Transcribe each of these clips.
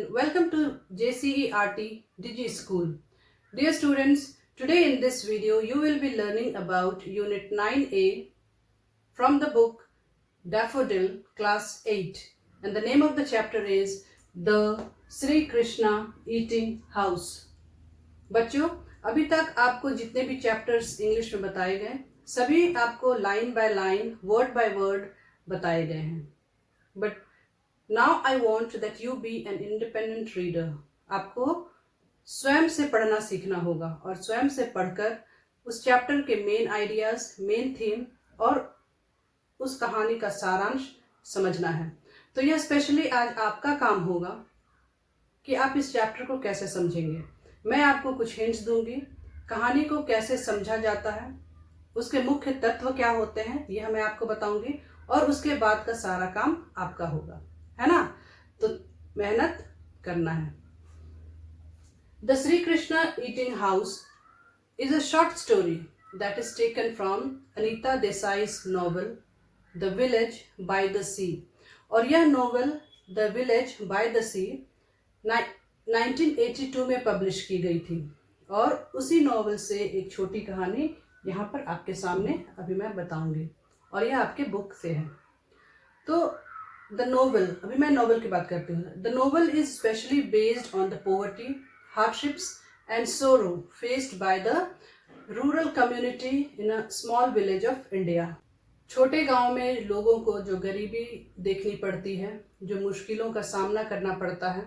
and welcome to JCERT Digi School. Dear students, today in this video you will be learning about Unit 9A from the book Daffodil Class 8, and the name of the chapter is The Sri Krishna Eating House. बच्चों, अभी तक आपको जितने भी chapters English में बताए गए सभी आपको line by line word by word बताए गए हैं. But now I want that you be an independent reader. आपको स्वयं से पढ़ना सीखना होगा और स्वयं से पढ़कर उस चैप्टर के मेन आइडियाज, मेन थीम और उस कहानी का सारांश समझना है. तो यह स्पेशली आज आपका काम होगा कि आप इस चैप्टर को कैसे समझेंगे. मैं आपको कुछ हिंट्स दूंगी. कहानी को कैसे समझा जाता है, उसके मुख्य तत्व क्या होते हैं, यह मैं आपको बताऊंगी और उसके बाद का सारा काम आपका होगा, है ना. तो मेहनत करना है. The Shri Krishna eating house is a short story that is taken from Anita Desai's novel The Village by the Sea. और यह novel The Village by the Sea 1982 में पब्लिश की गई थी और उसी नोवेल से एक छोटी कहानी यहाँ पर आपके सामने अभी मैं बताऊंगी और यह आपके बुक से है. तो द नोवेल, अभी मैं नोवेल की बात करती हूँ. The novel is specially based on the poverty, hardships and sorrow faced by the rural community in a small village of India. छोटे गांव में लोगों को जो गरीबी देखनी पड़ती है, जो मुश्किलों का सामना करना पड़ता है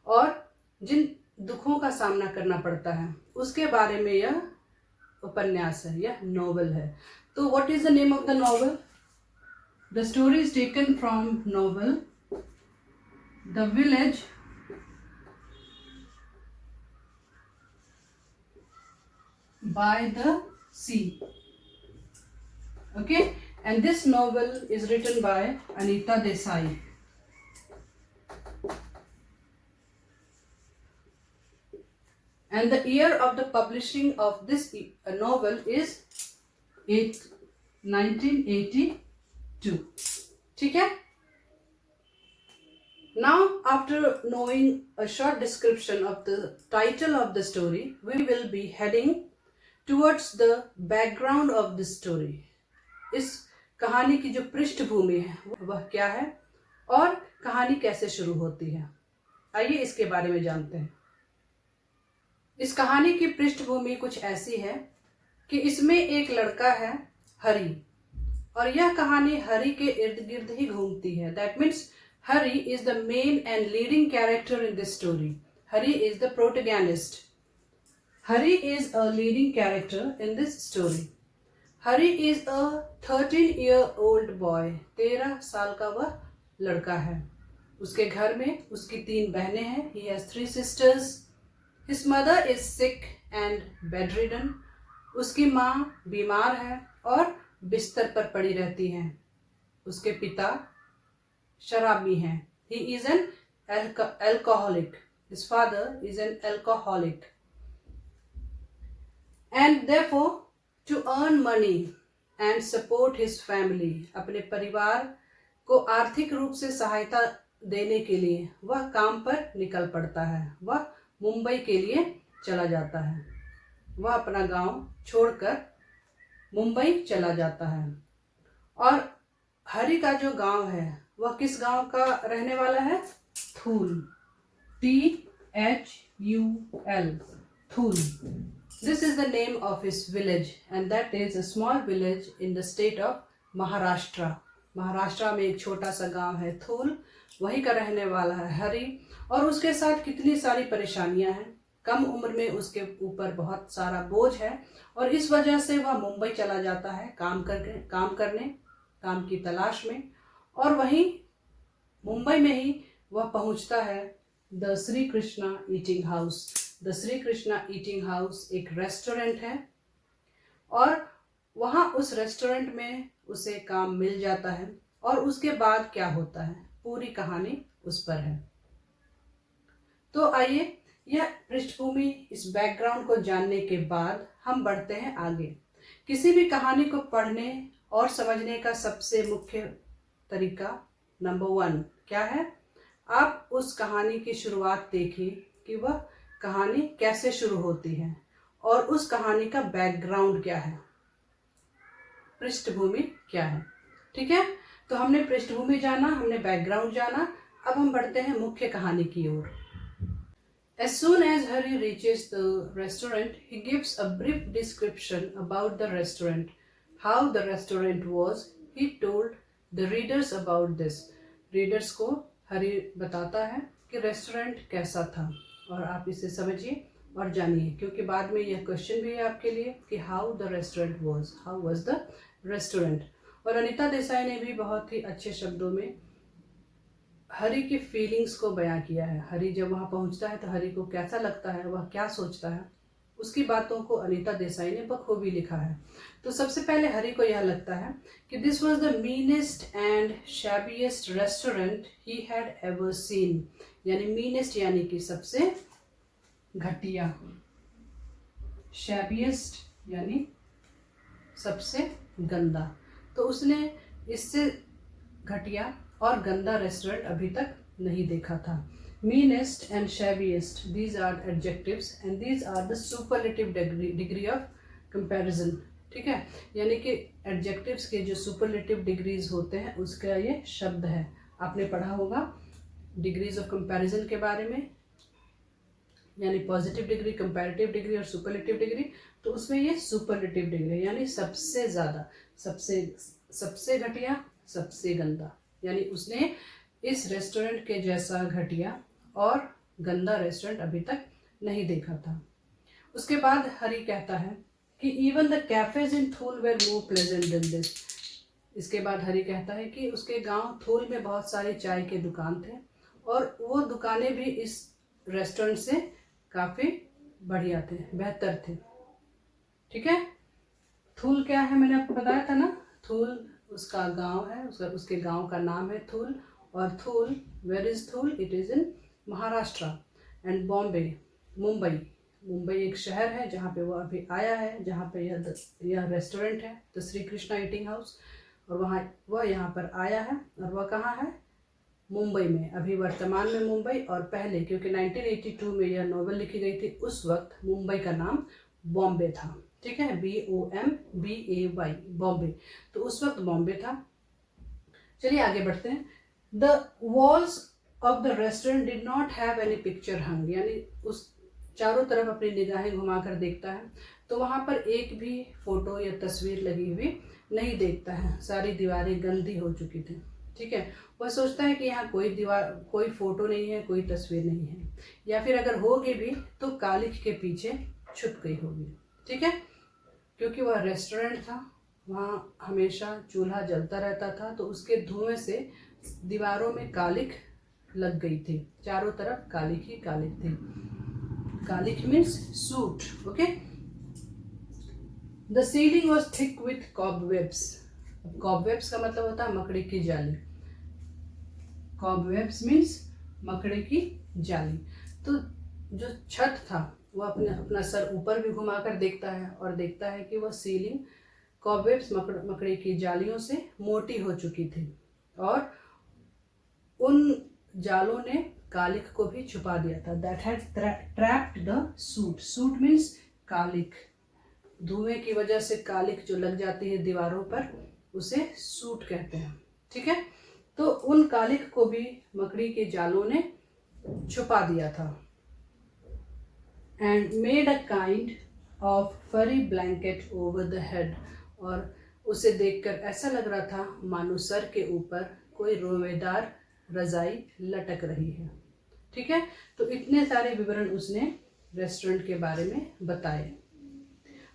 और जिन दुखों का सामना करना पड़ता है, उसके बारे में यह उपन्यास है, यह नोवेल है. तो what is the name of the novel? The story is taken from novel the village by the sea. Okay, and this novel is written by Anita Desai. And the year of the publishing of this novel is 1982. ठीक है? Now, after knowing a short description of the title of the story, we will be heading towards the background of this story. इस कहानी की जो पृष्ठभूमि है वह क्या है और कहानी कैसे शुरू होती है, आइए इसके बारे में जानते हैं. इस कहानी की पृष्ठभूमि कुछ ऐसी है कि इसमें एक लड़का है हरी और यह कहानी हरी के इर्द गिर्द ही घूमती है. That means Hari is the main and leading character in this story. Hari is the protagonist. Hari is a leading character in this story. Hari is a 13-year-old boy. 13 साल का वह लड़का है. उसके घर में उसकी 3 बहनें हैं. He has 3 sisters. His mother is sick and bedridden. उसकी माँ बीमार है और बिस्तर पर पड़ी रहती हैं. उसके पिता शराबी हैं. He is an alcoholic. His father is an alcoholic. And therefore, to earn money and support his family, अपने परिवार को आर्थिक रूप से सहायता देने के लिए वह काम पर निकल पड़ता है. वह मुंबई के लिए चला जाता है. वह अपना गांव छोड़कर मुंबई चला जाता है. और हरि का जो गांव है वह किस गांव का रहने वाला है? थूल. THUL. Thul. This is the name of his village and that is a small village in the state of Maharashtra. Maharashtra में एक छोटा सा गांव है थूल, वहीं का रहने वाला है हरी. और उसके साथ कितनी सारी परेशानियां हैं. कम उम्र में उसके ऊपर बहुत सारा बोझ है और इस वजह से वह मुंबई चला जाता है काम करने, काम की तलाश में. और वहीं मुंबई में ही वह पहुंचता है the Shri Krishna eating house. The Shri Krishna eating house एक रेस्टोरेंट है और वहाँ उस रेस्टोरेंट में उसे काम मिल जाता है. और उसके बाद क्या होता है पूरी कहानी उस पर है. तो आइए यह पृष्ठभूमि, इस बैकग्राउंड को जानने के बाद हम बढ़ते हैं आगे. किसी भी कहानी को पढ़ने और समझने का सबसे मुख्य तरीका नंबर 1 क्या है? आप उस कहानी की शुरुआत देखिए कि वह कहानी कैसे शुरू होती है और उस कहानी का बैकग्राउंड क्या है, पृष्ठभूमि क्या है। ठीक है, तो हमने पृष्ठभूमि जाना, हमने बैकग्राउंड जाना, अब हम बढ़ते हैं मुख्य कहानी की ओर। As soon as Hari reaches the restaurant, he gives a brief description about the restaurant. How the restaurant was, he told the readers about this. Readers को हरी बताता है कि रेस्टोरेंट कैसा था, और आप इसे समझिए और जानिए, क्योंकि बाद में यह क्वेश्चन भी है आपके लिए कि how the restaurant was, how was the restaurant. और अनीता देसाई ने भी बहुत ही अच्छे शब्दों में हरी की फीलिंग्स को बयां किया है। हरी जब वहां पहुंचता है तो हरी को कैसा लगता है, वह क्या सोचता है, उसकी बातों को अनीता देसाई ने बखूबी लिखा है। तो सबसे पहले हरी को यह लगता है कि this was the meanest and shabbiest restaurant he had ever seen. यानी मीनेस्ट यानी कि सबसे घटिया, शैबिएस्ट यानी सबसे गंदा। तो उसने इससे घटिया और गंदा रेस्टोरेंट अभी तक नहीं देखा था। Meanest and shabbiest, these are adjectives and these are the superlative degree of comparison. ठीक है, यानी कि एडजेक्टिव्स के जो सुपरलेटिव डिग्रीज होते हैं उसका ये शब्द है। आपने पढ़ा होगा डिग्रीज ऑफ कंपैरिजन के बारे में, यानी पॉजिटिव डिग्री, कंपैरेटिव डिग्री और सुपरलेटिव डिग्री। तो उसमें ये सुपरलेटिव डिग्री यानी सबसे ज़्यादा, सबसे घटिया, सबसे गंदा। यानी उसने इस रेस्टोरेंट के जैसा घटिया और गंदा रेस्टोरेंट अभी तक नहीं देखा था। उसके बाद हरी कहता है कि even the cafes in Thul were more pleasant than this. इसके बाद हरी कहता है कि उसके गांव थूल में बहुत सारे चाय के दुकान थे और वो दुकानें भी इस रेस्टोरेंट से काफ़ी बढ़िया थे, बेहतर थे। ठीक है, थूल क्या है मैंने आपको बताया था ना, थूल उसका गांव है, उसके गांव का नाम है थूल। और Thul, where is Thul, it is in Maharashtra. And Bombay, Mumbai एक शहर है जहाँ पे वो अभी आया है, जहाँ पे यह रेस्टोरेंट है the Shri Krishna eating house. और वह यहाँ पर आया है, और वह कहाँ है, मुंबई में। अभी वर्तमान में मुंबई, और पहले क्योंकि 1982 में यह नोवेल लिखी गई थी, उस वक्त मुंबई का नाम बॉम्बे था। ठीक है, BOMBAY, बॉम्बे। तो उस वक्त बॉम्बे था। चलिए आगे बढ़ते हैं। The walls of the restaurant did not have any picture hung. यानी उस चारों तरफ अपनी निगाहें घुमाकर देखता है तो वहाँ पर एक भी फोटो या तस्वीर लगी हुई नहीं देखता है। सारी दीवारें गंदी हो चुकी थी। ठीक है, वह सोचता है कि यहाँ कोई फोटो नहीं है, कोई तस्वीर नहीं है, या फिर अगर होगी भी तो कालिख के पीछे छुप गई होगी। ठीक है, क्योंकि वह रेस्टोरेंट था, वहाँ हमेशा चूल्हा जलता रहता था, तो उसके धुएं से दीवारों में कालिख लग गई थी। चारों तरफ कालिख ही कालिख थी। कालिख means soot. Okay, the ceiling was thick with cobwebs. Cobwebs का मतलब होता है मकड़ी की जाली। कॉबवेब्स मीन्स मकड़ी की जाली। तो जो छत था वह अपना सर ऊपर भी घुमाकर देखता है और देखता है कि वह सीलिंग कॉबवेब्स, मकड़ी की जालियों से मोटी हो चुकी थी, और उन जालों ने कालिख को भी छुपा दिया था। That had trapped the soot. Soot means कालिख। धुएं की वजह से कालिख जो लग जाती है दीवारों पर, उसे सूट कहते हैं। ठीक है, तो उन कालिख को भी मकड़ी के जालों ने छुपा दिया था। And made a kind of फरी ब्लैंकेट ओवर द हेड। और उसे देखकर ऐसा लग रहा था मानो सर के ऊपर कोई रोवेदार रजाई लटक रही है। ठीक है, तो इतने सारे विवरण उसने रेस्टोरेंट के बारे में बताए।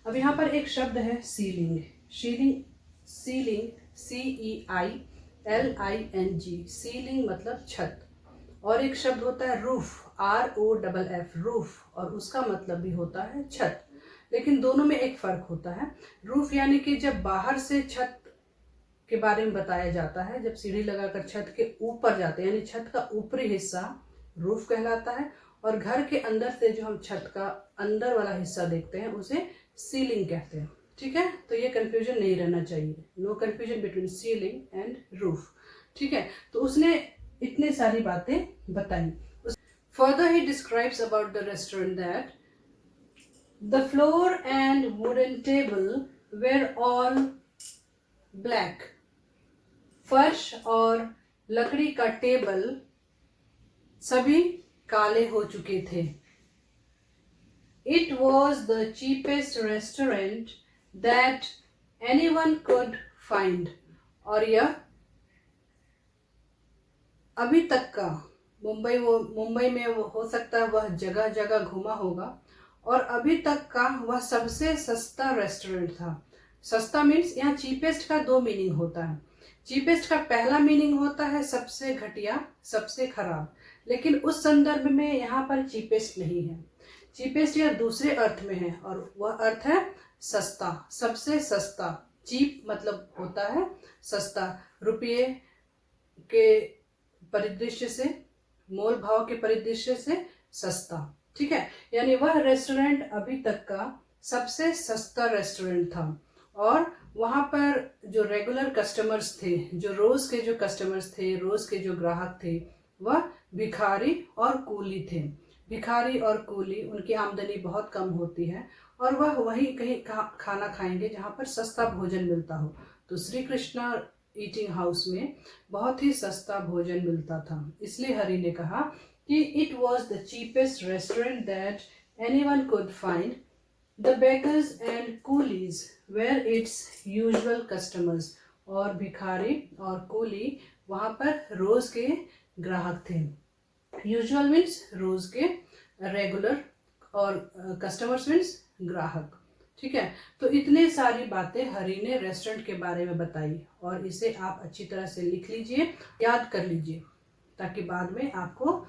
अब यहाँ पर एक शब्द है सीलिंग। सीलिंग CEILING, सीलिंग मतलब छत। और एक शब्द होता है रूफ, ROFF, रूफ, और उसका मतलब भी होता है छत। लेकिन दोनों में एक फर्क होता है। रूफ यानी कि जब बाहर से छत के बारे में बताया जाता है, जब सीढ़ी लगाकर छत के ऊपर जाते हैं, यानी छत का ऊपरी हिस्सा रूफ कहलाता है, और घर के अंदर से जो हम छत का अंदर वाला हिस्सा देखते हैं उसे सीलिंग कहते हैं। ठीक है, तो ये कंफ्यूजन नहीं रहना चाहिए। No confusion between ceiling and roof. ठीक है, तो उसने इतने सारी बातें बताई। Further, he describes about the restaurant that the floor and wooden table were all black. फर्श और लकड़ी का टेबल सभी काले हो चुके थे। It was the cheapest restaurant that anyone could find. और यह अभी तक का मुंबई में वो हो सकता है वह जगह जगह घूमा होगा, और अभी तक का वह सबसे सस्ता रेस्टोरेंट था। सस्ता मीन्स यहाँ चीपेस्ट का दो मीनिंग होता है। चीपेस्ट का पहला मीनिंग होता है सबसे घटिया, सबसे खराब, लेकिन उस संदर्भ में यहाँ पर चीपेस्ट नहीं है। चीपेस्ट यह दूसरे अर्थ में है, और वह अर्थ है सस्ता, सबसे सस्ता। चीप मतलब होता है सस्ता, रुपये के परिदृश्य से, मोल भाव के परिदृश्य से सस्ता, ठीक है। यानी वह रेस्टोरेंट अभी तक का सबसे सस्ता रेस्टोरेंट था, और वहाँ पर जो रेगुलर कस्टमर्स थे, जो रोज के जो कस्टमर्स थे, रोज के जो ग्राहक थे, वह भिखारी और कूली थे। भिखारी और कूली, उनकी आमदनी बहुत कम होती है, और वह वहीं कहीं खाना खाएंगे जहाँ पर सस्ता भोजन मिलता हो। तो श्री कृष्णा ईटिंग हाउस में बहुत ही सस्ता भोजन मिलता था। इसलिए हरि ने कहा कि it was the cheapest restaurant that anyone could find. The bakers and coolies were its usual customers. और भिखारी और कूली वहाँ पर रोज के ग्राहक थे। यूजुअल मीन्स रोज के, रेगुलर, और कस्टमर्स मीन्स ग्राहक, ठीक है। तो इतने सारी बातें हरि ने रेस्टोरेंट के बारे में बताई, और इसे आप अच्छी तरह से लिख लीजिए, याद कर लीजिए, ताकि बाद में आपको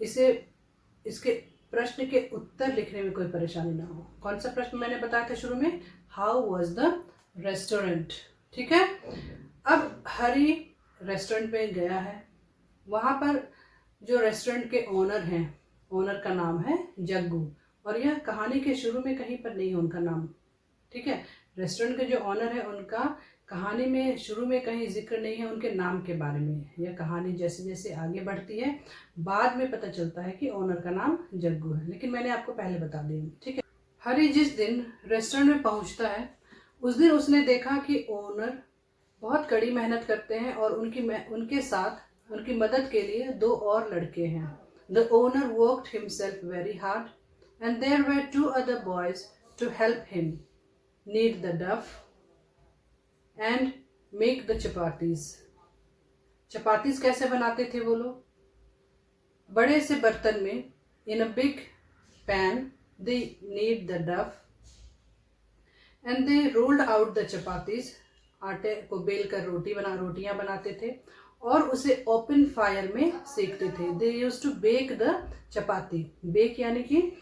इसके प्रश्न के उत्तर लिखने में कोई परेशानी ना हो। कौन सा प्रश्न मैंने बताया था शुरू में? हाउ वॉज द रेस्टोरेंट, ठीक है। अब हरि रेस्टोरेंट में गया है। वहाँ पर जो रेस्टोरेंट के ओनर हैं, ओनर का नाम है जग्गू, और यह कहानी के शुरू में कहीं पर नहीं है उनका नाम, ठीक है। रेस्टोरेंट के जो ओनर है उनका कहानी में शुरू में कहीं जिक्र नहीं है उनके नाम के बारे में। यह कहानी जैसे जैसे आगे बढ़ती है बाद में पता चलता है कि ओनर का नाम जग्गू है, लेकिन मैंने आपको पहले बता दिया, ठीक है। हरि जिस दिन रेस्टोरेंट में पहुंचता है उस दिन उसने देखा कि ओनर बहुत कड़ी मेहनत करते हैं, और उनके साथ उनकी मदद के लिए दो और लड़के हैं। The owner worked himself very hard, and there were two other boys to help him knead the dough and make the chapatis. Chapatis कैसे बनाते थे वो लोग? बड़े से बर्तन में, in a big pan, they knead the dough and they rolled out the chapatis. आटे को बेल कर रोटियां बनाते थे, और उसे ओपन फायर में सेकते थे। They used to bake the chapati. Bake यानी कि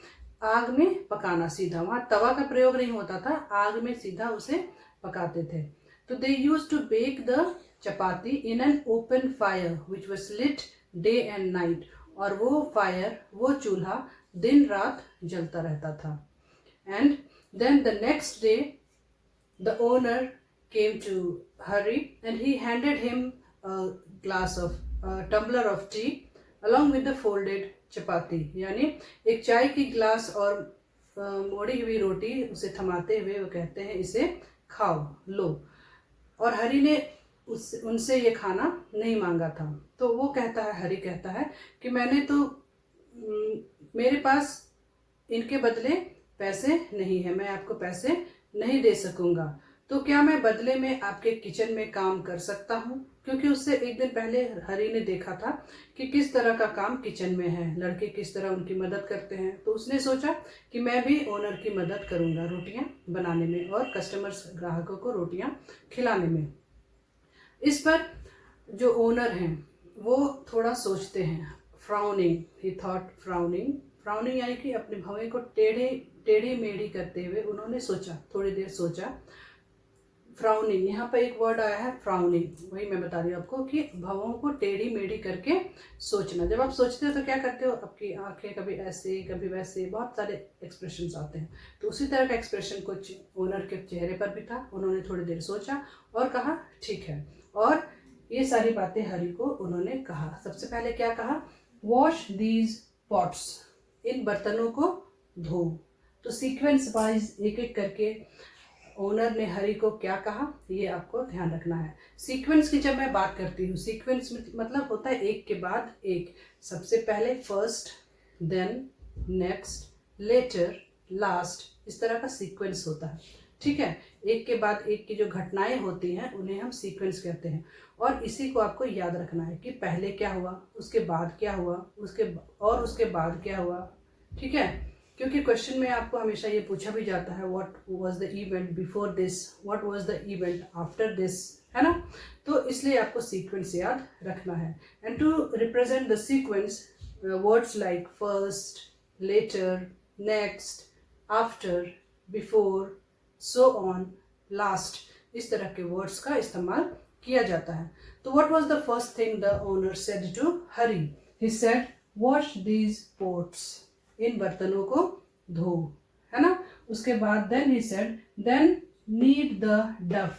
आग में पकाना, सीधा, वहाँ तवा का प्रयोग नहीं होता था, आग में सीधा उसे पकाते थे। तो they use to bake the chapati in an open fire which was lit day and night. और वो फायर, वो चूल्हा दिन रात जलता रहता था। And then the next day the owner came to Hari and he handed him glass of tumbler of tea along with the folded chapati, यानी एक चाय की ग्लास और मोड़ी हुई रोटी उसे थमाते हुए वो कहते हैं इसे खाओ, लो। और हरि ने उनसे ये खाना नहीं मांगा था। तो वो कहता है, हरि कहता है कि मैंने तो मेरे पास इनके बदले पैसे नहीं है, मैं आपको पैसे नहीं दे सकूंगा, तो क्या मैं बदले में आपके किचन में काम कर सकता हूँ? क्योंकि उससे एक दिन पहले हरि ने देखा था कि किस तरह का काम किचन में है, लड़के किस तरह उनकी मदद करते हैं। तो उसने सोचा कि मैं भी ओनर की मदद करूंगा रोटियां बनाने में और कस्टमर्स, ग्राहकों को रोटियां खिलाने में। इस पर जो ओनर हैं वो थोड़ा सोचते हैं। फ्राउनिंग, ही थॉट फ्राउनिंग, फ्राउनिंग यानी कि अपने भवें को टेढ़ी मेढ़ी करते हुए उन्होंने सोचा, थोड़ी देर सोचा। फ्राउनिंग, यहाँ पर एक वर्ड आया है फ्राउनिंग, वही मैं बता रही हूँ आपको कि भवों को टेढ़ी मेढ़ी करके सोचना। जब आप सोचते हो तो क्या करते हो, आपकी आंखें कभी ऐसे कभी वैसे, बहुत सारे एक्सप्रेशंस आते हैं। तो उसी तरह का एक्सप्रेशन कुछ ओनर के चेहरे पर भी था। उन्होंने थोड़ी देर सोचा और कहा ठीक है, और ये सारी बातें हरि को उन्होंने कहा। सबसे पहले क्या कहा, वॉश दीज पॉट्स, इन बर्तनों को धो। तो सीक्वेंस वाइज एक एक करके ओनर ने हरि को क्या कहा ये आपको ध्यान रखना है। सीक्वेंस की जब मैं बात करती हूँ, सीक्वेंस मतलब होता है एक के बाद एक, सबसे पहले फर्स्ट, देन नेक्स्ट, लेटर, लास्ट, इस तरह का सीक्वेंस होता है। ठीक है, एक के बाद एक की जो घटनाएं होती हैं उन्हें हम सीक्वेंस कहते हैं। और इसी को आपको याद रखना है कि पहले क्या हुआ, उसके बाद क्या हुआ, उसके बाद क्या हुआ। ठीक है, क्योंकि क्वेश्चन में आपको हमेशा ये पूछा भी जाता है what was the event before this, what was the event after this, है ना। तो इसलिए आपको सीक्वेंस याद रखना है। And to represent the sequence, words like first, later, next, after, before, so on, last, इस तरह के वर्ड्स का इस्तेमाल किया जाता है। तो what was the first thing the owner said to Hari, he said wash these pots, इन बर्तनों को धो, है ना। उसके बाद then he said then knead the dough,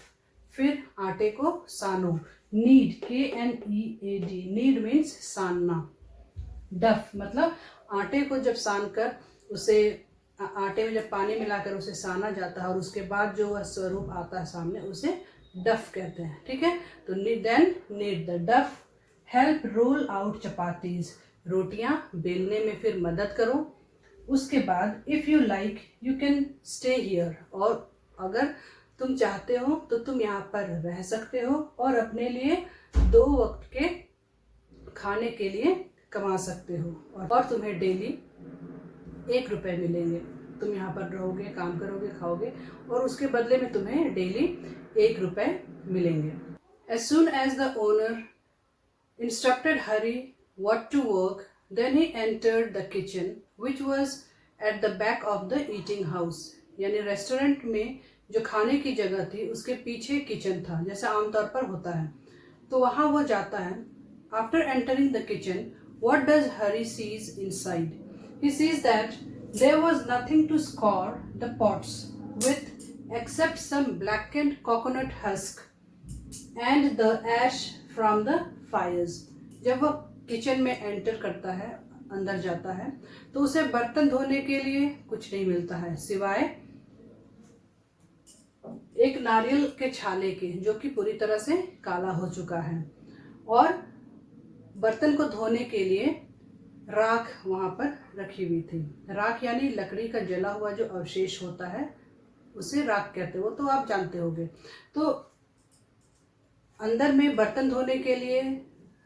फिर आटे को सानो। नीड, KNEAD, नीड मीन्स सानना। डफ मतलब आटे को जब सान कर उसे आटे में जब पानी मिलाकर उसे साना जाता है और उसके बाद जो वह स्वरूप आता है सामने, उसे डफ कहते हैं। ठीक है, तो देन नीड द डफ, हेल्प रोल आउट चपातीज, रोटियां बेलने में फिर मदद करो। उसके बाद if you like you can stay here, और अगर तुम चाहते हो तो तुम यहाँ पर रह सकते हो और अपने लिए 2 वक्त के खाने के लिए कमा सकते हो, और तुम्हें डेली 1 रुपये मिलेंगे। तुम यहाँ पर रहोगे, काम करोगे, खाओगे, और उसके बदले में तुम्हें डेली 1 रुपये मिलेंगे। As soon as the owner instructed Hari what to work, then he entered the kitchen, which was at the back of the eating house. यानी रेस्टोरेंट में जो खाने की जगह थी उसके पीछे किचन था, जैसा आमतौर पर होता है। तो वहाँ वो जाता है। After entering the kitchen, what does Hari sees inside? He sees that there was nothing to score the pots with except some blackened coconut husk and the ash from the fires. जब वह kitchen में enter करता है, अंदर जाता है, तो उसे बर्तन धोने के लिए कुछ नहीं मिलता है सिवाय एक नारियल के छाले के, जो कि पूरी तरह से काला हो चुका है, और बर्तन को धोने के लिए राख वहां पर रखी हुई थी। राख यानी लकड़ी का जला हुआ जो अवशेष होता है उसे राख कहते हैं, वो तो आप जानते होंगे। तो अंदर में बर्तन धोने के लिए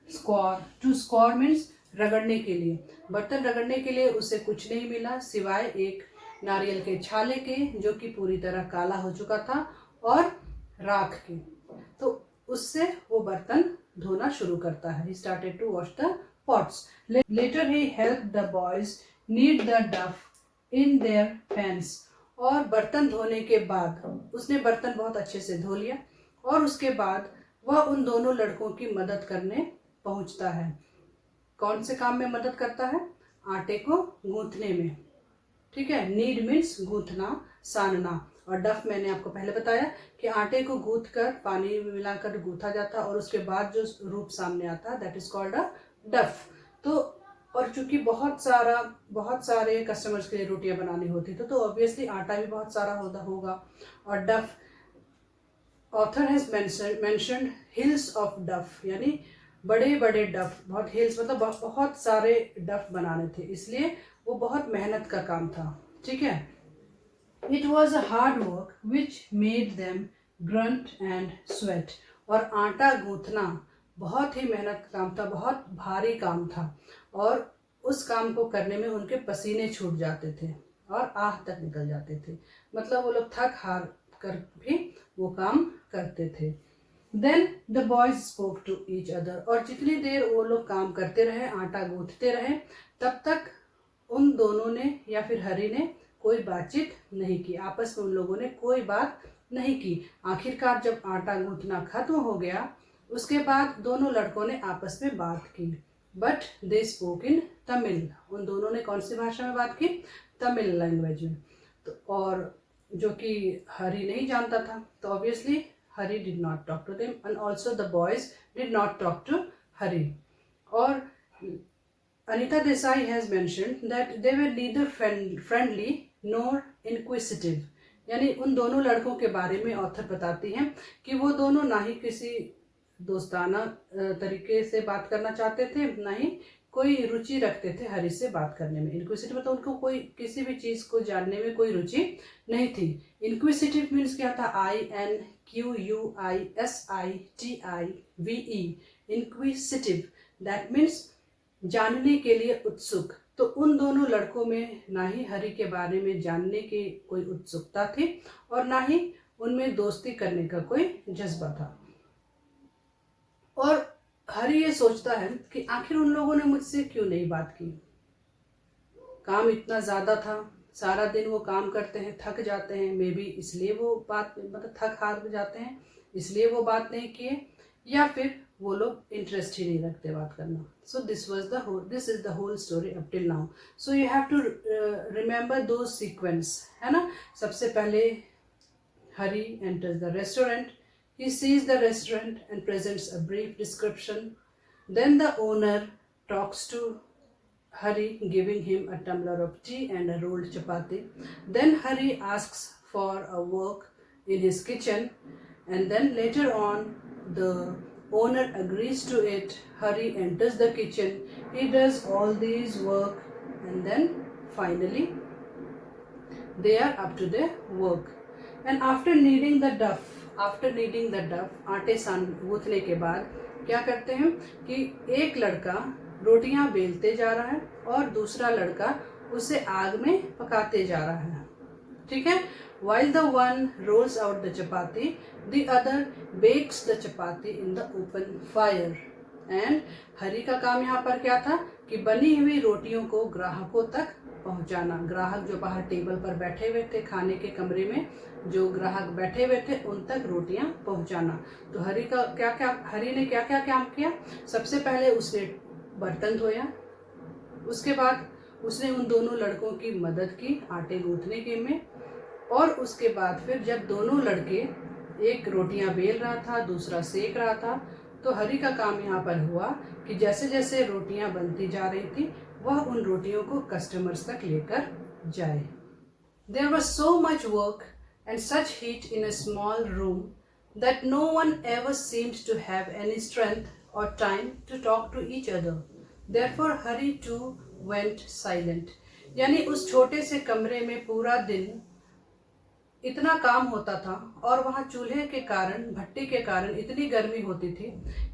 स्क्वार, टू स्क्वार मीन्स रगड़ने के लिए, बर्तन रगड़ने के लिए उसे कुछ नहीं मिला सिवाय एक नारियल के छाले के, जो कि पूरी तरह काला हो चुका था, और राख के। तो उससे वो बर्तन धोना शुरू करता है। He started to wash the pots. Later he helped the boys knead the dough in their pans. और बर्तन धोने के बाद उसने बर्तन बहुत अच्छे से धो लिया, और उसके बाद वह उन दोनों लड़कों की मदद करने पहुंचता है। कौन से काम में मदद करता है? आटे को गूंथने में। ठीक है, नीड मीन्स गूंथना, सानना, और डफ मैंने आपको पहले बताया कि आटे को गूंथ कर पानी में मिलाकर गूंथा जाता है और उसके बाद जो रूप सामने आता है दैट इज कॉल्ड अ डफ। तो और चूंकि बहुत सारे कस्टमर्स के लिए रोटियां बनानी होती थी, तो ऑब्वियसली आटा भी बहुत सारा होगा। और डफ, author has mentioned hills of डफ, यानी बड़े बड़े डफ, बहुत हिल्स मतलब बहुत सारे डफ बनाने थे, इसलिए वो बहुत मेहनत का काम था। ठीक है, it was a hard work which made them grunt and sweat, और आटा गूंथना बहुत ही मेहनत का काम था, बहुत भारी काम था, और उस काम को करने में उनके पसीने छूट जाते थे और आह तक निकल जाते थे, मतलब वो लोग थक हार कर भी वो काम करते थे। Then the boys spoke to each other, और जितनी देर वो लोग काम करते रहे, आटा गूंथते रहे, तब तक उन दोनों ने या फिर हरि ने कोई बातचीत नहीं की, आपस में उन लोगों ने कोई बात नहीं की। आखिरकार जब आटा गूंथना खत्म हो गया, उसके बाद दोनों लड़कों ने आपस में बात की। But they spoke in Tamil, उन दोनों ने कौन सी भाषा में बात की? तमिल लैंग्वेज में। तो और जो कि हरि नहीं जानता था, तो obviously Hari did not talk to them, and also the boys did not talk to Hari. Or Anita Desai has mentioned that they were neither friendly nor inquisitive. यानी उन दोनों लड़कों के बारे में ऑथर बताती हैं कि वो दोनों ना ही किसी दोस्ताना तरीके से बात करना चाहते थे, ना ही कोई रुचि रखते थे हरी से बात करने में। इनक्विसिटिव मतलब उनको कोई किसी भी चीज को जानने में कोई रुचि नहीं थी। इनक्विसिटिव मीन्स क्या था? INQUISITIVE, इनक्विसिटिव, दैट मीन्स जानने के लिए उत्सुक। तो उन दोनों लड़कों में ना ही हरी के बारे में जानने की कोई उत्सुकता थी और ना ही उनमें दोस्ती करने का कोई जज्बा था। और हरी ये सोचता है कि आखिर उन लोगों ने मुझसे क्यों नहीं बात की। काम इतना ज्यादा था, सारा दिन वो काम करते हैं, थक जाते हैं, मे बी इसलिए वो बात मतलब थक हार जाते हैं, इसलिए वो बात नहीं किए, या फिर वो लोग इंटरेस्ट ही नहीं रखते बात करना। So this is the whole story up till now. So you have to remember दो सीक्वेंस, है ना। सबसे पहले Hari enters the restaurant. He sees the restaurant and presents a brief description. Then the owner talks to Hari, giving him a tumbler of tea and a rolled chapati. Then Hari asks for a work in his kitchen, and then later on the owner agrees to it. Hari enters the kitchen. He does all these work, and then finally they are up to their work. And after kneading the dough, आटे गूंथने के बाद क्या करते हैं कि एक लड़का रोटियां बेलते जा रहा है और दूसरा लड़का उसे आग में पकाते जा रहा है, ठीक है। While the one rolls out the chapati, the other bakes the chapati in the open fire. And हरी का काम यहाँ पर क्या था कि बनी हुई रोटियों को ग्राहकों तक पहुंचाना। ग्राहक जो बाहर टेबल पर बैठे हुए थे, खाने के कमरे में जो ग्राहक बैठे हुए थे, उन तक रोटियां पहुंचाना। तो हरी ने क्या क्या काम किया? सबसे पहले उसने बर्तन धोया, उसके बाद उसने उन दोनों लड़कों की मदद की आटे गूंथने के में, और उसके बाद फिर जब दोनों लड़के, एक रोटियां बेल रहा था, दूसरा सेक रहा था, तो हरी का काम यहाँ पर हुआ कि जैसे जैसे रोटियां बनती जा रही थी वह उन रोटियों को कस्टमर्स तक लेकर जाए। There was so much work and such heat in a small room that no one ever seemed to have any strength or time to talk to each other. Therefore Hari too went silent. यानी उस छोटे से कमरे में पूरा दिन इतना काम होता था और वहाँ चूल्हे के कारण, भट्टी के कारण इतनी गर्मी होती थी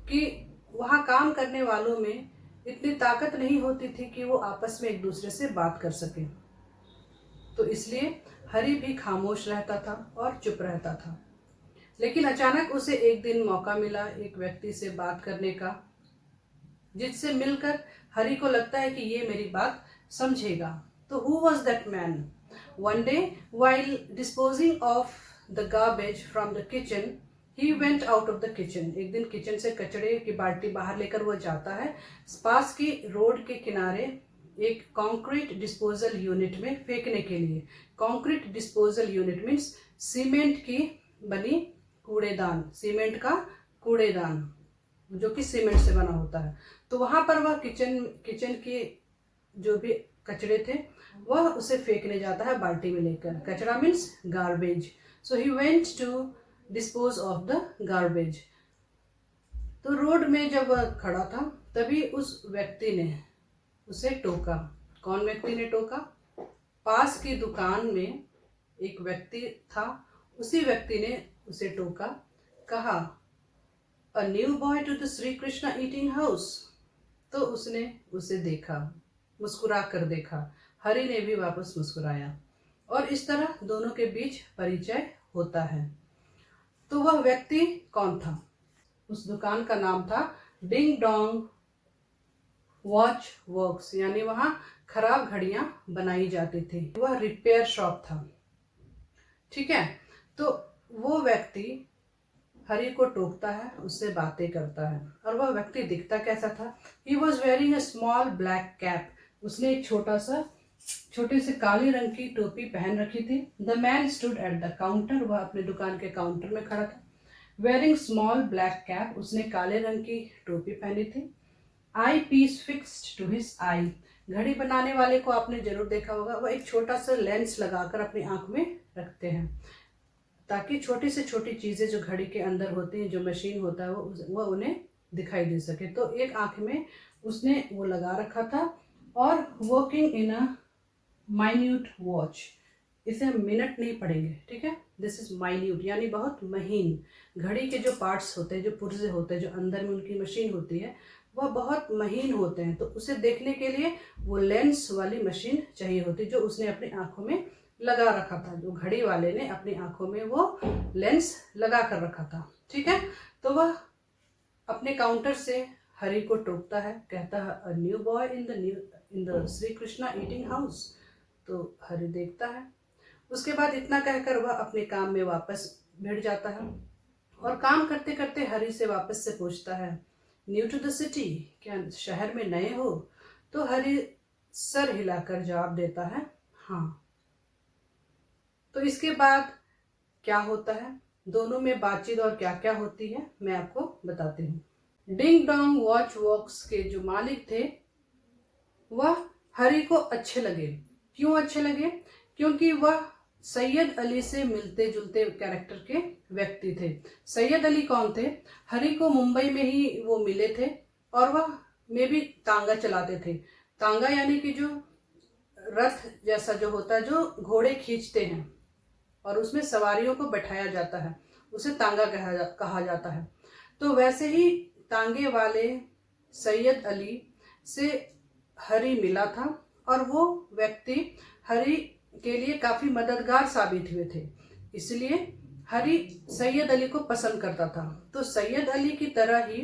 कि वहाँ काम करने वालों में इतनी ताकत नहीं होती थी कि वो आपस में एक दूसरे से बात कर सके। तो इसलिए हरी भी खामोश रहता था और चुप रहता था। लेकिन अचानक उसे एक दिन मौका मिला एक व्यक्ति से बात करने का, जिससे मिलकर हरी को लगता है कि ये मेरी बात समझेगा। तो who was that man? One day, while disposing of the garbage from the kitchen, he went out of the kitchen. एक दिन किचन से कचड़े की बाल्टी बाहर लेकर वो जाता है, पास की रोड के किनारे एक कंक्रीट डिस्पोजल यूनिट में फेंकने के लिए। Concrete disposal unit means cement की बनी कूड़ेदान, सीमेंट का कूड़ेदान जो कि सीमेंट से बना होता है। तो वहां पर वह किचन के जो भी कचड़े थे वह उसे फेंकने जाता है बाल्टी में लेकर। कचड़ा means garbage. So he went to dispose of the garbage. तो रोड में जब वह खड़ा था तभी उस व्यक्ति ने उसे टोका। कौन व्यक्ति ने टोका? पास की दुकान में एक व्यक्ति था, उसी व्यक्ति ने उसे टोका, कहा a new boy to the Shri Krishna eating house. तो उसने उसे देखा, मुस्कुरा कर देखा। हरी ने भी वापस मुस्कुराया और इस तरह दोनों के बीच परिचय होता है। तो वह व्यक्ति कौन था? उस दुकान का नाम था डिंग डोंग वॉच वर्क्स, यानी वहां खराब घड़ियां बनाई जाती थी। वह रिपेयर शॉप था, ठीक है। तो वो व्यक्ति हरी को टोकता है, उससे बातें करता है। और वह व्यक्ति दिखता कैसा था? He was wearing a small black cap. उसने एक छोटे से काले रंग की टोपी पहन रखी थी। The man stood at the counter. वह अपने दुकान के काउंटर में खड़ा था। वेयरिंग स्मॉल ब्लैक कैप, उसने काले रंग की टोपी पहनी थी। आई पीस फिक्स्ड टू हिज आई, घड़ी बनाने वाले को आपने जरूर देखा होगा, वह एक छोटा सा लेंस लगाकर अपनी आंख में रखते हैं ताकि छोटी से छोटी चीजें जो घड़ी के अंदर होती हैं, जो मशीन होता है वो उन्हें दिखाई दे सके। तो एक आंख में उसने वो लगा रखा था। और working in a minute watch, इसे हम मिनट नहीं पढ़ेंगे, ठीक है। दिस इज माइन्यूट यानी बहुत महीन। घड़ी के जो पार्ट्स होते हैं, जो पुर्जे होते हैं, जो अंदर में उनकी मशीन होती है, वह बहुत महीन होते हैं। तो उसे देखने के लिए वो लेंस वाली मशीन चाहिए होती, जो उसने अपनी आंखों में लगा रखा था। जो घड़ी वाले ने अपनी आंखों में वो लेंस लगा कर रखा था, ठीक है। तो वह अपने काउंटर से हरि को टोकता है, कहता है अ new boy in the Shri Krishna eating house. तो हरि देखता है। उसके बाद इतना कहकर वह अपने काम में वापस भिड़ जाता है और काम करते करते हरि से वापस से पूछता है न्यू टू द सिटी, क्या शहर में नए हो? तो हरि सर हिलाकर जवाब देता है हाँ। तो इसके बाद क्या होता है, दोनों में बातचीत और क्या क्या होती है, मैं आपको बताती हूँ। डिंग डोंग वॉच वॉक्स के जो मालिक थे वह हरि को अच्छे लगे। क्यों अच्छे लगे? क्योंकि वह सैयद अली से मिलते जुलते कैरेक्टर के व्यक्ति थे। सैयद अली कौन थे? हरि को मुंबई में ही वो मिले थे और वह में भी तांगा चलाते थे। तांगा यानी कि जो रथ जैसा जो होता है, जो घोड़े खींचते हैं और उसमें सवारियों को बैठाया जाता है, उसे तांगा कहा जाता है। तो वैसे ही तांगे वाले सैयद अली से हरि मिला था और वो व्यक्ति हरि के लिए काफी मददगार साबित हुए थे। इसलिए हरि सैयद अली को पसंद करता था। तो सैयद अली की तरह ही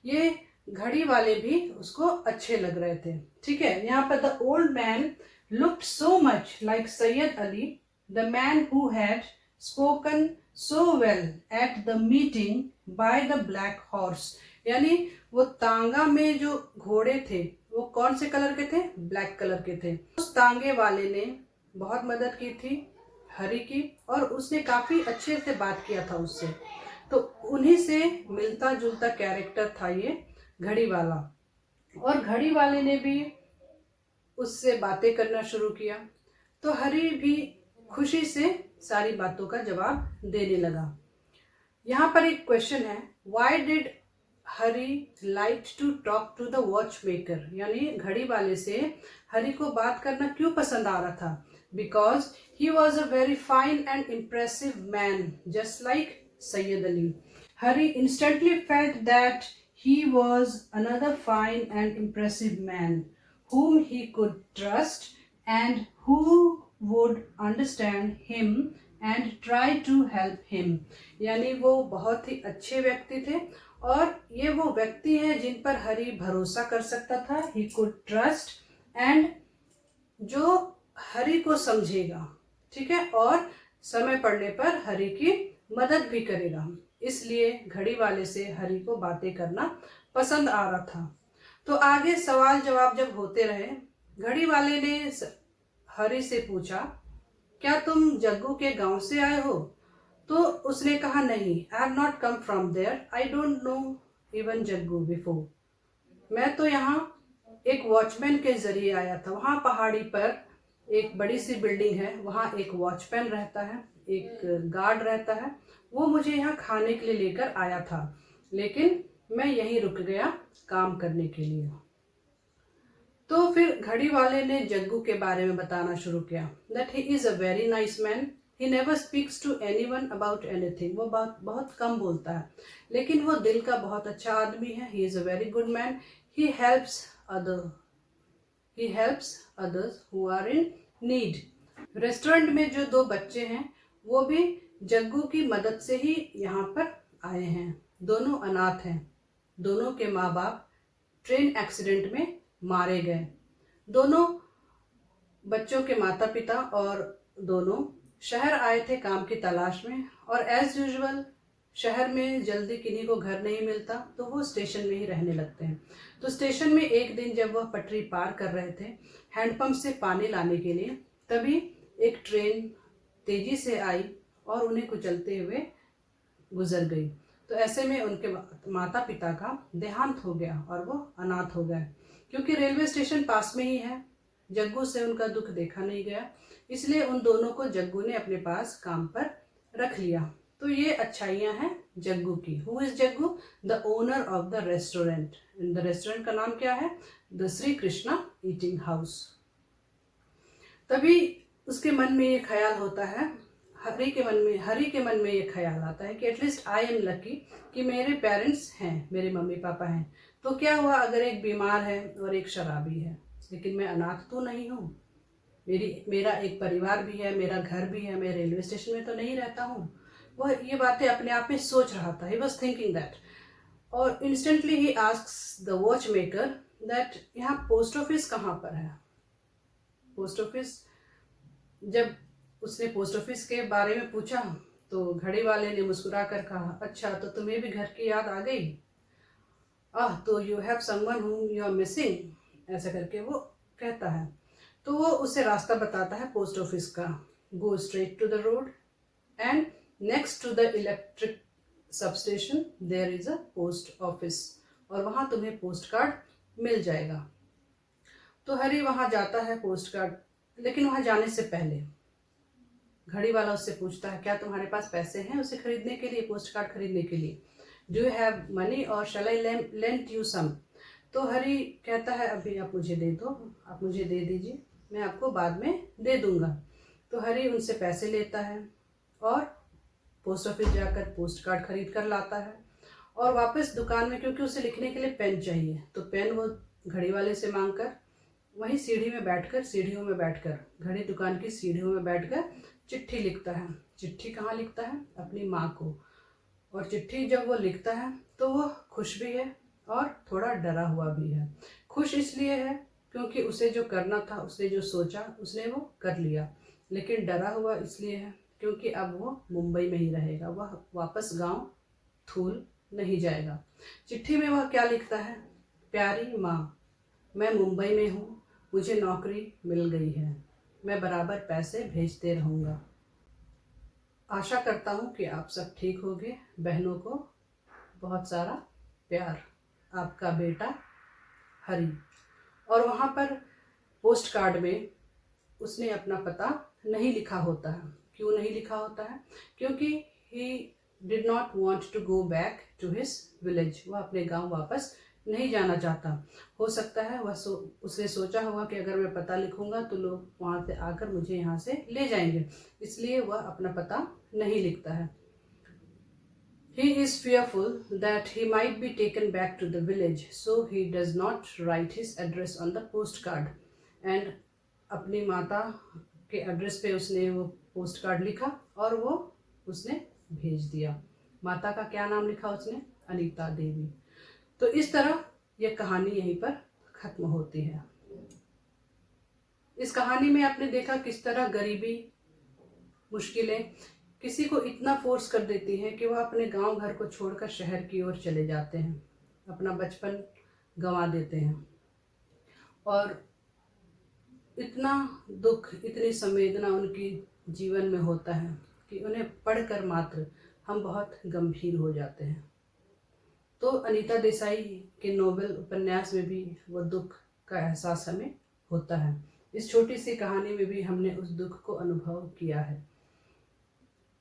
ये घड़ी वाले भी उसको अच्छे लग रहे थे, ठीक है। यहाँ पर the old man looked so much like Syed Ali, the man who had spoken so well at the meeting by the black horse. यानी वो तांगा में जो घोड़े थे वो कौन से कलर के थे? ब्लैक कलर के थे। उस तांगे वाले ने बहुत मदद की थी हरि की और उसने काफी अच्छे से बात किया था उससे। तो उन्हीं से मिलता जुलता कैरेक्टर था ये घड़ी वाला। और घड़ी वाले ने भी उससे बातें करना शुरू किया। तो हरि भी खुशी से सारी बातों का जवाब देने लगा। यहाँ पर एक क्वेश्चन है, why did Hari like to talk to the watch maker, यानी घड़ी वाले से हरि को बात करना क्यों पसंद आ रहा था? Because he was a very fine and impressive man just like Syed Ali. Hari instantly felt that he was another fine and impressive man whom he could trust and who would understand him and try to help him। यानी वो बहुत ही अच्छे व्यक्ति थे और ये वो व्यक्ति हैं जिन पर हरि भरोसा कर सकता था। he could trust and जो हरि को समझेगा, ठीक है, और समय पड़ने पर हरि की मदद भी करेगा। इसलिए घड़ी वाले से हरि को बातें करना पसंद आ रहा था। तो आगे सवाल जवाब जब होते रहे, घड़ी वाले ने हरि से पूछा क्या तुम जग्गू के गांव से आए हो? तो उसने कहा नहीं, I have not come from there, I don't know even Jaggu before. मैं तो यहाँ एक वॉचमैन के जरिए आया था। वहाँ पहाड़ी पर एक बड़ी सी बिल्डिंग है, वहाँ एक वॉचमैन रहता है, एक गार्ड रहता है, वो मुझे यहाँ खाने के लिए लेकर आया था, लेकिन मैं यहीं रुक गया काम करने के लिए। तो फिर घड़ी वाले ने जग्गू के बारे में बताना शुरू किया that he is a very nice man, he never speaks to anyone about anything. वो बहुत कम बोलता है, लेकिन वो दिल का बहुत अच्छा आदमी है। He is a very good man, he helps others who are in need. Restaurant में जो दो बच्चे हैं वो भी जग्गू की मदद से ही यहाँ पर आए हैं। दोनों अनाथ हैं, दोनों के माँ बाप ट्रेन एक्सीडेंट में मारे गए। दोनों बच्चों के माता पिता और दोनों शहर आए थे काम की तलाश में, और एज यूजुअल शहर में जल्दी किन्हीं को घर नहीं मिलता तो वो स्टेशन में ही रहने लगते हैं। तो स्टेशन में एक दिन जब वह पटरी पार कर रहे थे हैंडपंप से पानी लाने के लिए, तभी एक ट्रेन तेजी से आई और उन्हें कुचलते हुए गुजर गई। तो ऐसे में उनके माता पिता का देहांत हो गया और वो अनाथ हो गए। क्योंकि रेलवे स्टेशन पास में ही है, जग्गू से उनका दुख देखा नहीं गया, इसलिए उन दोनों को जग्गू ने अपने पास काम पर रख लिया। तो ये अच्छाइयाँ हैं जग्गू की। Who is Jaggu? The owner of the restaurant. The restaurant का नाम क्या है? The Shri Krishna eating house. तभी उसके मन में ये ख्याल होता है, हरि के मन में ये ख्याल आता है कि एटलीस्ट आई एम लकी कि मेरे पेरेंट्स हैं, मेरे मम्मी पापा हैं। तो क्या हुआ अगर एक बीमार है और एक शराबी है, लेकिन मैं अनाथ तो नहीं हूँ, मेरा एक परिवार भी है, मेरा घर भी है, मैं रेलवे स्टेशन में तो नहीं रहता हूँ। वह ये बातें अपने आप में सोच रहा था। ही वॉज थिंकिंग दैट, और instantly he asks the watch maker that यहाँ पोस्ट ऑफिस कहाँ पर है। पोस्ट ऑफिस, जब उसने पोस्ट ऑफिस के बारे में पूछा तो घड़ी वाले ने मुस्कुरा कर कहा, अच्छा तो तुम्हें भी घर की याद आ गई, तो you have someone whom you are missing, ऐसा करके वो कहता है। तो वो उसे रास्ता बताता है पोस्ट ऑफिस का। Go straight to the road and next to the electric substation there is a post office, और वहाँ तुम्हें पोस्ट कार्ड मिल जाएगा। तो हरी वहाँ जाता है पोस्ट कार्ड, लेकिन वहाँ जाने से पहले घड़ी वाला उससे पूछता है, क्या तुम्हारे पास पैसे हैं उसे खरीदने के लिए, पोस्ट कार्ड खरीदने के लिए? डू यू हैव मनी और शैल आई लेंट यू सम? तो हरी कहता है, अभी आप मुझे दे दो, आप मुझे दे दीजिए, मैं आपको बाद में दे दूंगा। तो हरी उनसे पैसे लेता है और पोस्ट ऑफिस जाकर पोस्ट कार्ड खरीद कर लाता है, और वापस दुकान में, क्योंकि उसे लिखने के लिए पेन चाहिए, तो पेन वो घड़ी वाले से मांग कर वहीं सीढ़ियों में बैठकर घड़ी दुकान की सीढ़ियों में बैठकर चिट्ठी लिखता है। चिट्ठी कहाँ लिखता है? अपनी माँ को। और चिट्ठी जब वो लिखता है तो वो खुश भी है और थोड़ा डरा हुआ भी है। खुश इसलिए है क्योंकि उसे जो करना था, उसने जो सोचा, उसने वो कर लिया। लेकिन डरा हुआ इसलिए है क्योंकि अब वो मुंबई में ही रहेगा, वह वापस गांव थूल नहीं जाएगा। चिट्ठी में वह क्या लिखता है? प्यारी माँ, मैं मुंबई में हूँ, मुझे नौकरी मिल गई है, मैं बराबर पैसे भेजते रहूँगा। आशा करता हूँ कि आप सब ठीक होंगे। बहनों को बहुत सारा प्यार, आपका बेटा हरी। और वहाँ पर पोस्ट कार्ड में उसने अपना पता नहीं लिखा होता है। क्यों नहीं लिखा होता है? क्योंकि he did not want to go back to his village. वह अपने गांव वापस नहीं जाना चाहता। हो सकता है वह उसने सोचा होगा कि अगर मैं पता लिखूंगा तो लोग वहाँ से आकर मुझे यहाँ से ले जाएंगे, इसलिए वह अपना पता नहीं लिखता है। He is fearful that he might be taken back to the village, so he does not write his address on the postcard. And अपनी माता के एड्रेस पे उसने वो पोस्ट कार्ड लिखा और वो उसने भेज दिया। माता का क्या नाम लिखा उसने? अनीता देवी। तो इस तरह यह कहानी यहीं पर खत्म होती है। इस कहानी में आपने देखा किस तरह गरीबी, मुश्किलें किसी को इतना फोर्स कर देती हैं कि वह अपने गांव घर को छोड़कर शहर की ओर चले जाते हैं, अपना बचपन गंवा देते हैं, और इतना दुख, इतनी संवेदना उनकी जीवन में होता है कि उन्हें पढ़कर मात्र हम बहुत गंभीर हो जाते हैं। तो अनीता देसाई के नोबेल उपन्यास में भी वो दुख का एहसास हमें होता है। इस छोटी सी कहानी में भी हमने उस दुख को अनुभव किया है।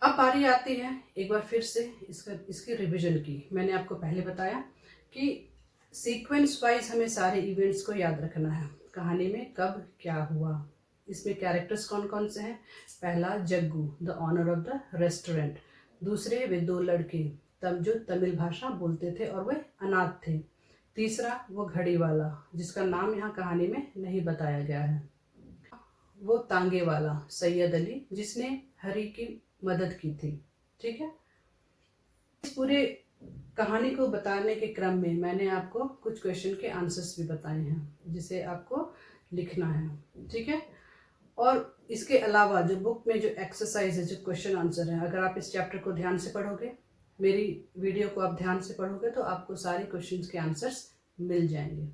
अब बारी आती है एक बार फिर से इसकी रिवीजन की। मैंने आपको पहले बताया कि सीक्वेंस वाइज हमें सारे इवेंट्स को याद रखना है। कहानी में कब क्या हुआ, इसमें कैरेक्टर्स कौन कौन से हैं? पहला Jaggu, the owner of the restaurant. दूसरे वे दो लड़के तब जो तमिल भाषा बोलते थे और वे अनाथ थे। तीसरा वो घड़ी वाला जिसका नाम यहाँ कहानी में नहीं बताया गया है। वो तांगे वाला सैयद अली जिसने हरी की मदद की थी। ठीक है, इस पूरे कहानी को बताने के क्रम में मैंने आपको कुछ क्वेश्चन के आंसर्स भी बताए हैं जिसे आपको लिखना है। ठीक है, और इसके अलावा जो बुक में जो एक्सरसाइज है, जो क्वेश्चन आंसर है, अगर आप इस चैप्टर को ध्यान से पढ़ोगे, मेरी वीडियो को आप ध्यान से पढ़ोगे, तो आपको सारे क्वेश्चंस के आंसर्स मिल जाएंगे।